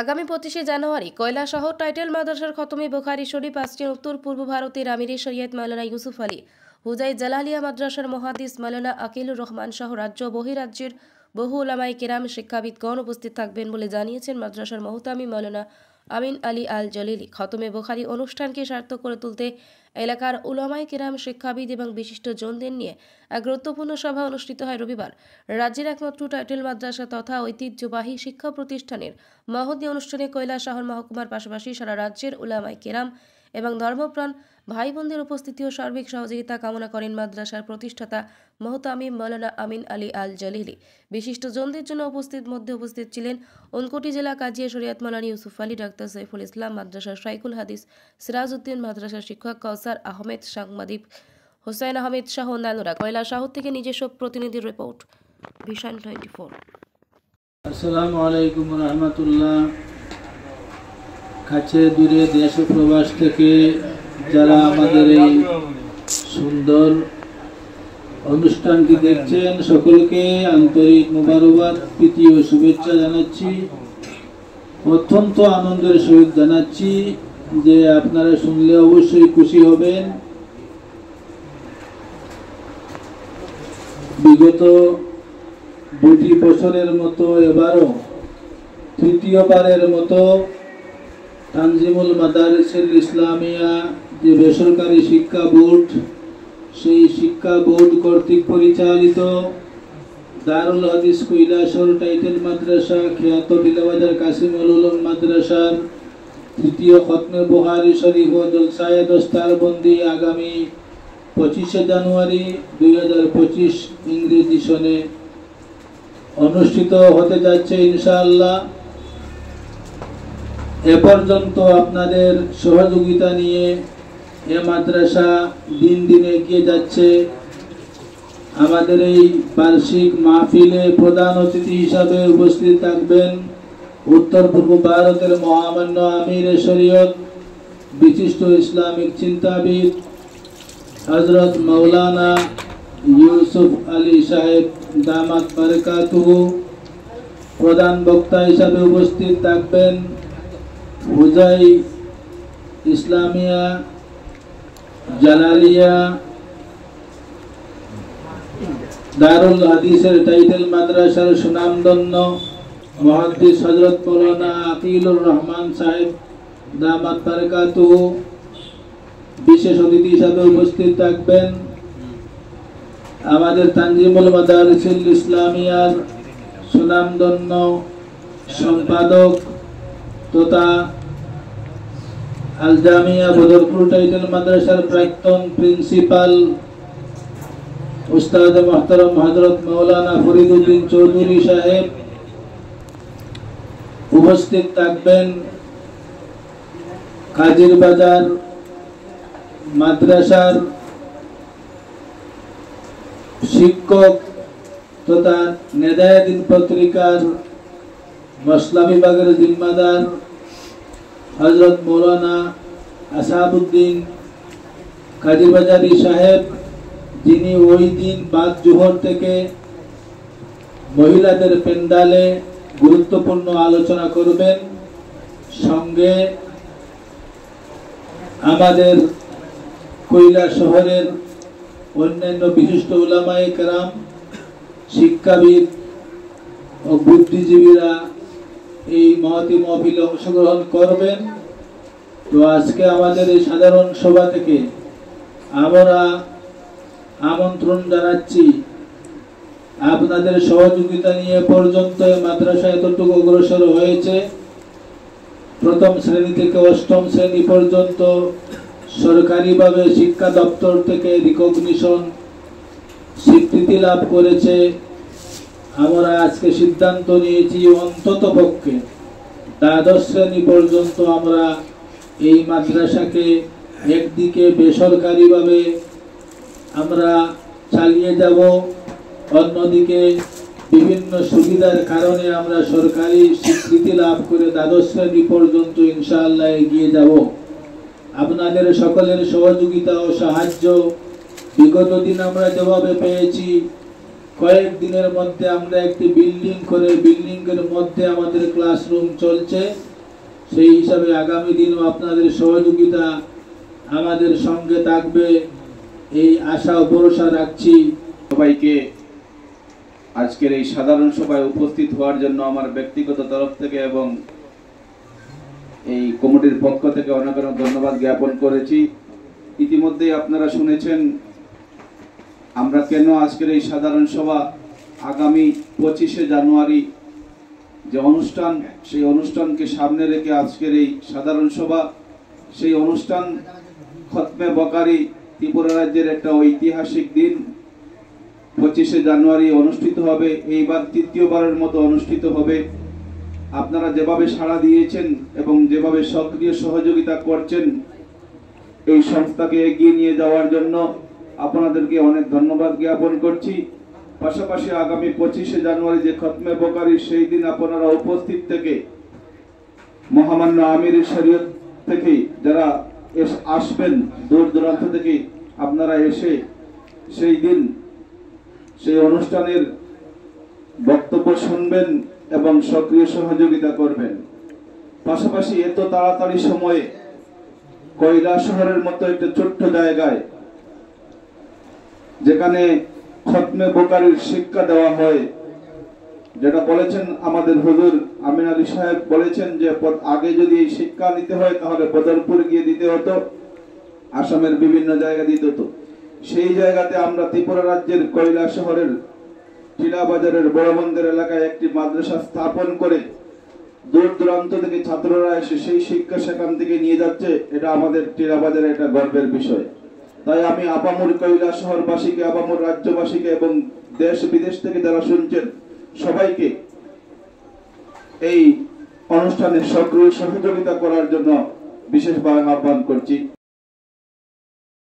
আগামী 25শে জানুয়ারি কৈলাসহর টাইটেল মাদ্রাসার খতমে বুখারী শরীফ আসছেন উত্তর পূর্ব ভারতের আমিরে শরিয়ত মাওলানা ইউসুফ আলী হুজাই জালালিয়া মাদ্রাসার মুহাদ্দিস মাওলানা আকিলুর রহমান সহ রাজ্য বহিরাজ্যের বহু উলামায়ে কেরাম শিক্ষাবিদগণ উপস্থিত থাকবেন বলে জানিয়েছেন মাদ্রাসার মুহতামিম মাওলানা আমিন আলী আল জলিলি। খতমে বুখারী অনুষ্ঠানকে সার্থক করে তুলতে এলাকার উলামায়ে কেরাম শিক্ষাবিদ এবং বিশিষ্ট জনদের নিয়ে এক গুরুত্বপূর্ণ সভা অনুষ্ঠিত হয় রবিবার। রাজ্যের একমাত্র টাইটেল মাদ্রাসা তথা ঐতিহ্যবাহী শিক্ষা প্রতিষ্ঠানের মহতী অনুষ্ঠানে কৈলাসহর মহকুমার পাশাপাশি সারা রাজ্যের উলামায়ে কেরাম এবং ধর্মপ্রাণ ভাই বোনদের উপস্থিতি ও সার্বিক সহযোগিতা কামনা করেন মাদ্রাসার প্রতিষ্ঠাতা মুহতামিম মাওলানা আমিন আলী আল জলিলি। বিশিষ্ট জনদের জন্য উপস্থিত ছিলেন ঊনকোটি জেলা কাজিয়া শরিয়ত মাওলানা ইউসুফ আলী, ডাক্তার সাইফুল ইসলাম, মাদ্রাসার শাইখুল হাদিস সিরাজউদ্দিন, মাদ্রাসার শিক্ষক কাউসার আহমেদ, সাংবাদিক হোসেন আহমেদ সহ অন্যান্যরা। কৈলাসহর থেকে নিজস্ব প্রতিনিধির রিপোর্ট, ভিশন 24। আসসালামু আলাইকুম রহমতুল্লাহ। কাছে দূরে দেশ ও প্রবাস থেকে যারা আমাদের এই সুন্দর অনুষ্ঠানটি দেখছেন সকলকে আন্তরিক মোবারকবাদ, প্রীতি ও শুভেচ্ছা জানাচ্ছি। অত্যন্ত আনন্দের সহিত জানাচ্ছি যে আপনারা শুনলে অবশ্যই খুশি হবেন। বিগত 2টি বছরের মতো এবারও তৃতীয়বারের মতো তানজিমুল মাদারিসুল ইসলামিয়া যে বেসরকারি শিক্ষা বোর্ড, সেই শিক্ষা বোর্ড কর্তৃক পরিচালিত দারুল হাদিস কৈলাসহর টাইটেল মাদ্রাসা, খ্যাত বিলাবাজার কাসিমুল উলুম মাদ্রাসার তৃতীয় খতমে বুখারী শরীফ ও জলসায়ে দস্তারবন্দি আগামী 25শে জানুয়ারি 2025 ইংরেজি সনে অনুষ্ঠিত হতে যাচ্ছে ইনশাআল্লাহ। এ পর্যন্ত আপনাদের সহযোগিতা নিয়ে এ মাদ্রাসা দিন দিন এগিয়ে যাচ্ছে। আমাদের এই বার্ষিক মাহফিলে প্রধান অতিথি হিসাবে উপস্থিত থাকবেন উত্তর পূর্ব ভারতের মহামান্য আমিরে শরিয়ত, বিশিষ্ট ইসলামিক চিন্তাবিদ হযরত মাওলানা ইউসুফ আলী সাহেব দামাত বারাকাতুহু। প্রধান বক্তা হিসাবে উপস্থিত থাকবেন হুজাই ইসলামিয়া জালালিয়া দারুল হাদিসের টাইটেল মাদ্রাসার সুনামধন্য মুহাদ্দিস হযরত মাওলানা আকিলুর রহমান সাহেব দামাত বারাকাতুহু। বিশেষ অতিথি হিসাবে উপস্থিত থাকবেন আমাদের তানজিমুল মাদারিসুল ইসলামিয়ার সুনামধন্য সম্পাদক তথা আল জামিয়া বদরপুর টাইটেল মাদ্রাসার প্রাক্তন প্রিন্সিপাল উস্তাদ মুহতারাম হযরত মাওলানা ফরিদউদ্দিন চৌধুরী সাহেব। উপস্থিত থাকবেন কাজিরবাজার মাদ্রাসার শিক্ষক তথা নেদায়াদিন পত্রিকার মসলা বিভাগের জিম্মাদার হযরত মাওলানা আসাবউদ্দিন কাজীবাজারি সাহেব, যিনি ওই দিন বাদ জোহর থেকে মহিলাদের পেন্ডালে গুরুত্বপূর্ণ আলোচনা করবেন। সঙ্গে আমাদের কৈলাসহরের অন্যান্য বিশিষ্ট উলামায়ে কেরাম, শিক্ষাবিদ ও বুদ্ধিজীবীরা এই মহতী মাহফিলে অংশগ্রহণ করবেন। তো আজকে আমাদের এই সাধারণ সভা থেকে আমরা আমন্ত্রণ জানাচ্ছি আপনাদের সহযোগিতা নিয়ে। পর্যন্ত মাদ্রাসা এতটুকু অগ্রসর হয়েছে, প্রথম শ্রেণী থেকে অষ্টম শ্রেণী পর্যন্ত সরকারিভাবে শিক্ষা দপ্তর থেকে রিকগনিশন স্বীকৃতি লাভ করেছে। আমরা আজকে সিদ্ধান্ত নিয়েছি অন্তত পক্ষে দ্বাদশ শ্রেণী পর্যন্ত আমরা এই মাদ্রাসাকে একদিকে বেসরকারিভাবে আমরা চালিয়ে যাব, অন্যদিকে বিভিন্ন সুবিধার কারণে আমরা সরকারি স্বীকৃতি লাভ করে দ্বাদশ শ্রেণী পর্যন্ত ইনশাআল্লাহ এগিয়ে যাব। আপনাদের সকলের সহযোগিতা ও সাহায্য বিগত দিন আমরা যেভাবে পেয়েছি কয়েকদিনের মধ্যে আমরা একটি বিল্ডিং করে বিল্ডিংয়ের মধ্যে আমাদের ক্লাসরুম চলছে। সেই হিসাবে আগামী দিনও আপনাদের সহযোগিতা আমাদের সঙ্গে থাকবে, এই আশা ও ভরসা রাখছি। সবাইকে আজকের এই সাধারণ সভায় উপস্থিত হওয়ার জন্য আমার ব্যক্তিগত তরফ থেকে এবং এই কমিটির পক্ষ থেকে অনেক অনেক ধন্যবাদ জ্ঞাপন করেছি। ইতিমধ্যেই আপনারা শুনেছেন আমরা কেন আজকের এই সাধারণ সভা, আগামী 25শে জানুয়ারি যে অনুষ্ঠান, সেই অনুষ্ঠানকে সামনে রেখে আজকের এই সাধারণ সভা। সেই অনুষ্ঠান খতমে বকারি ত্রিপুরা রাজ্যের একটা ঐতিহাসিক দিন 25শে জানুয়ারি অনুষ্ঠিত হবে। এইবার তৃতীয়বারের মতো অনুষ্ঠিত হবে। আপনারা যেভাবে সাড়া দিয়েছেন এবং যেভাবে সক্রিয় সহযোগিতা করছেন এই সংস্থাকে এগিয়ে নিয়ে যাওয়ার জন্য আপনাদেরকে অনেক ধন্যবাদ জ্ঞাপন করছি। পাশাপাশি আগামী 25শে জানুয়ারি যে খতমে বকারি, সেই দিন আপনারা উপস্থিত থেকে মহামান্য আমির শরীয়ত থেকে যারা আসবেন দূর দূরান্ত থেকে, আপনারা এসে সেই দিন সেই অনুষ্ঠানের বক্তব্য শুনবেন এবং সক্রিয় সহযোগিতা করবেন। পাশাপাশি এত তাড়াতাড়ি সময়ে কৈলাসহরের মতো একটা ছোট্ট জায়গায় যেখানে খতমে বকারির শিক্ষা দেওয়া হয়, যেটা বলেছেন আমাদের হুজুর আমিন আলী সাহেব বলেছেন যে আগে যদি এই শিক্ষা নিতে হয় তাহলে বদরপুর গিয়ে দিতে হতো, আসামের বিভিন্ন জায়গা দিতে হতো। সেই জায়গাতে আমরা ত্রিপুরা রাজ্যের কৈলাসহরের টিলাবাজারের বড়বন্দর এলাকায় একটি মাদ্রাসা স্থাপন করে দূর দূরান্ত থেকে ছাত্ররা এসে সেই শিক্ষা সেখান থেকে নিয়ে যাচ্ছে। এটা আমাদের টিলাবাজারের একটা গর্বের বিষয়। তাই আমি আপামর কৈলাসহরবাসীকে, আপামর রাজ্যবাসীকে এবং দেশ বিদেশ থেকে যারা শুনছেন সবাইকে এই অনুষ্ঠানে সক্রিয় সহযোগিতা করার জন্য বিশেষভাবে আহ্বান করছি।